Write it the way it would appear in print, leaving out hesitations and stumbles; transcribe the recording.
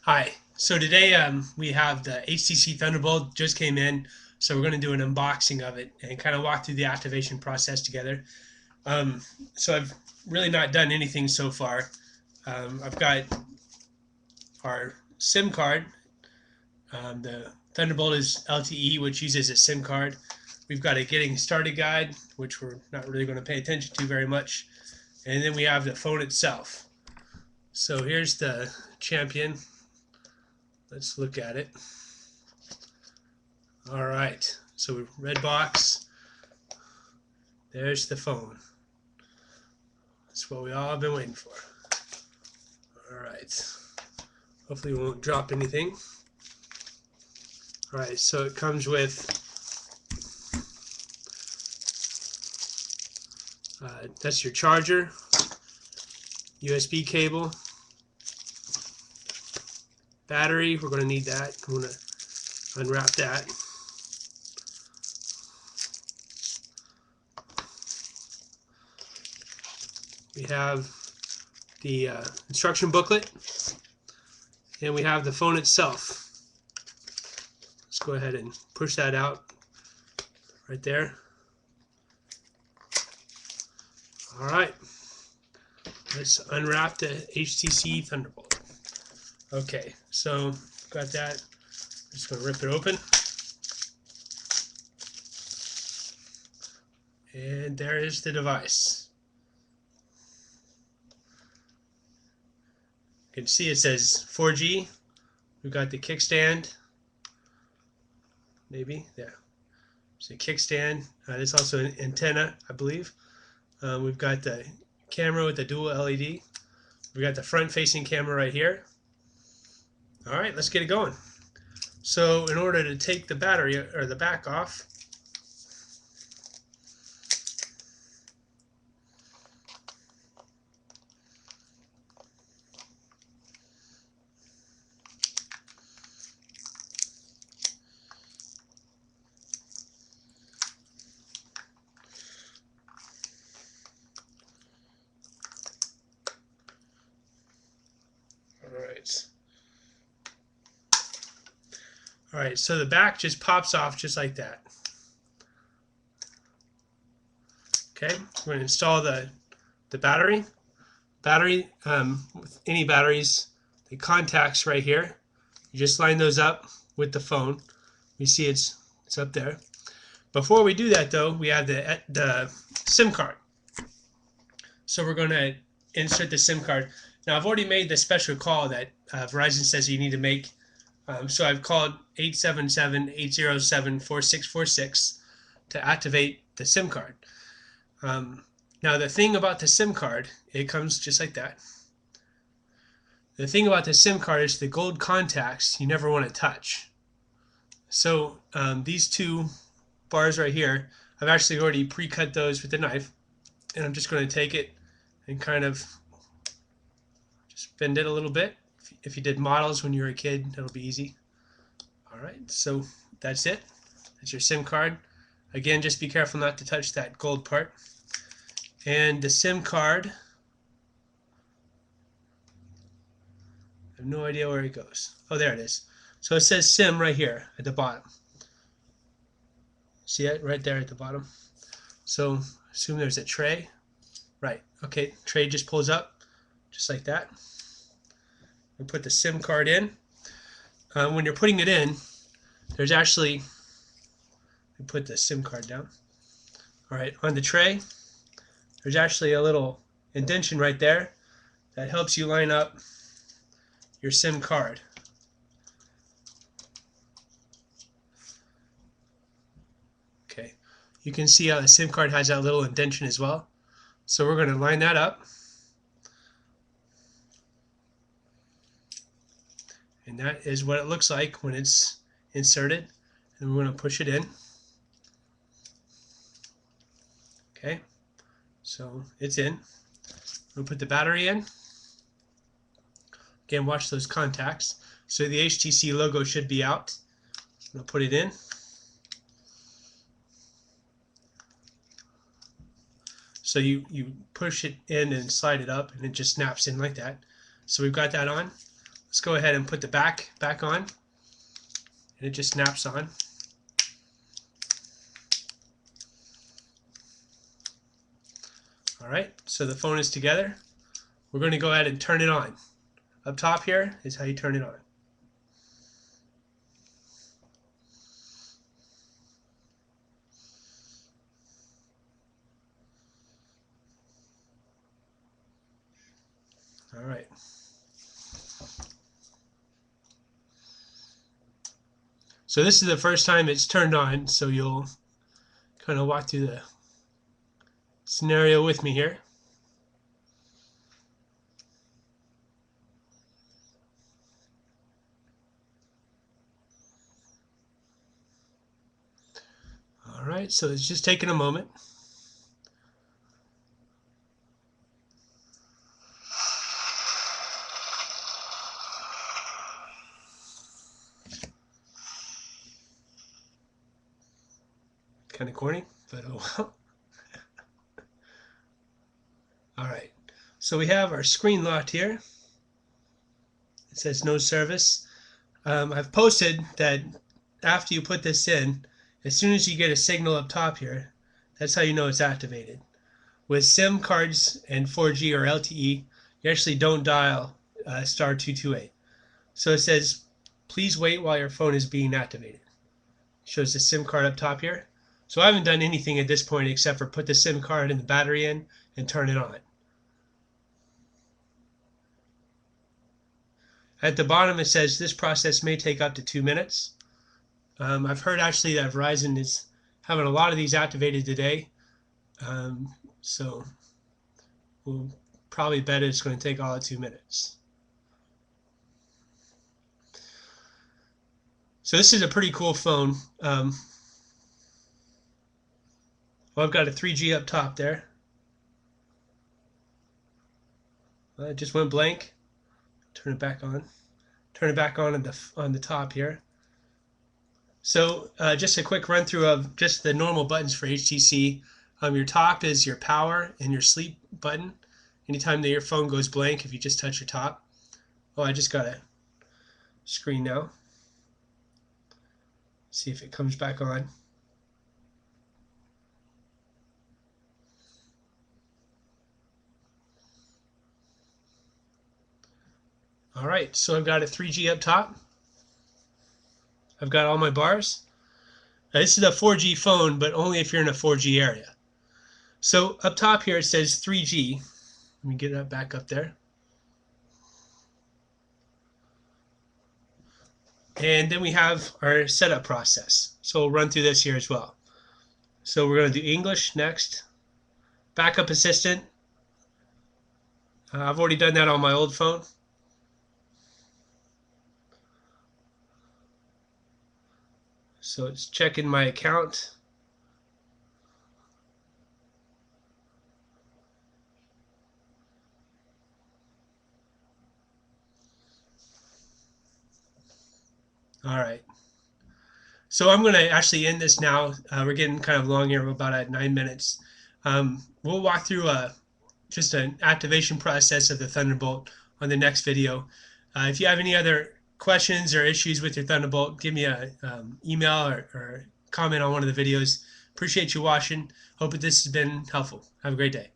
Hi. So today we have the HTC Thunderbolt just came in, so we're going to do an unboxing of it and kind of walk through the activation process together. Um, so I've really not done anything so far. I've got our SIM card. The Thunderbolt is LTE, which uses a SIM card. We've got a getting started guide, which we're not really going to pay attention to very much. And then we have the phone itself. So here's the Champion. Let's look at it. All right, so red box. There's the phone. That's what we all have been waiting for. All right. Hopefully we won't drop anything. All right, so it comes with that's your charger, USB cable, battery. We're going to need that. I'm going to unwrap that. We have the instruction booklet, and we have the phone itself. Let's go ahead and push that out right there. All right, let's unwrap the HTC Thunderbolt. Okay, so got that. I'm just going to rip it open. And there is the device. You can see it says 4G. We've got the kickstand. Maybe, yeah. It's a kickstand. There's also an antenna, I believe. We've got the camera with the dual LED. We've got the front-facing camera right here. All right, let's get it going. So in order to take the battery or the back off, all right, so the back just pops off just like that. Okay, we're going to install the battery. With any batteries, the contacts right here. You just line those up with the phone. You see it's up there. Before we do that, though, we have the SIM card. So we're going to insert the SIM card. Now, I've already made the special call that Verizon says you need to make. So I've called 877-807-4646 to activate the SIM card. Now, the thing about the SIM card, it comes just like that. The thing about the SIM card is the gold contacts you never want to touch. So these two bars right here, I've actually already pre-cut those with the knife, and I'm just going to take it and kind of just bend it a little bit. If you did models when you were a kid, that'll be easy. All right, so that's it. That's your SIM card. Again, just be careful not to touch that gold part. And the SIM card, I have no idea where it goes. Oh, there it is. So it says SIM right here at the bottom. See it right there at the bottom? So assume there's a tray. Right, okay, tray just pulls up, just like that. We put the SIM card in. When you're putting it in, there's actually, we put the SIM card down. All right, on the tray, there's actually a little indentation right there that helps you line up your SIM card. Okay, you can see how the SIM card has that little indentation as well. So we're going to line that up. And that is what it looks like when it's inserted. And we're going to push it in. Okay, so it's in. We'll put the battery in. Again, watch those contacts. So the HTC logo should be out. I'll put it in. So you push it in and slide it up, and it just snaps in like that. So we've got that on. let's go ahead and put the back on, and it just snaps on. All right, so the phone is together. We're going to go ahead and turn it on. Up top here is how you turn it on. All right. So this is the first time it's turned on, so you'll kind of walk through the scenario with me here. All right, so it's just taking a moment. Kind of corny, but oh well. All right, so we have our screen locked here. It says no service. I've posted that after you put this in, as soon as you get a signal up top here, that's how you know it's activated. With SIM cards and 4G or LTE, you actually don't dial star 228. So it says, please wait while your phone is being activated. It shows the SIM card up top here. So I haven't done anything at this point except for put the SIM card and the battery in and turn it on. At the bottom it says this process may take up to 2 minutes. I've heard actually that Verizon is having a lot of these activated today. So we'll probably bet it's going to take all of 2 minutes. So this is a pretty cool phone. Well, I've got a 3G up top there. It just went blank. Turn it back on. Turn it back on the top here. So just a quick run through of just the normal buttons for HTC. Your top is your power and your sleep button. Anytime that your phone goes blank, if you just touch your top. Oh, I just got a screen now. See if it comes back on. All right, so I've got a 3G up top. I've got all my bars. Now, this is a 4G phone, but only if you're in a 4G area. So up top here it says 3G. Let me get that back up there. And then we have our setup process. So we'll run through this here as well. So we're going to do English next. Backup assistant. I've already done that on my old phone. So it's checking my account. All right. So I'm going to actually end this now. We're getting kind of long here. We're about at 9 minutes. We'll walk through just an activation process of the Thunderbolt on the next video. If you have any other questions or issues with your Thunderbolt, give me an email or comment on one of the videos. Appreciate you watching. Hope that this has been helpful. Have a great day.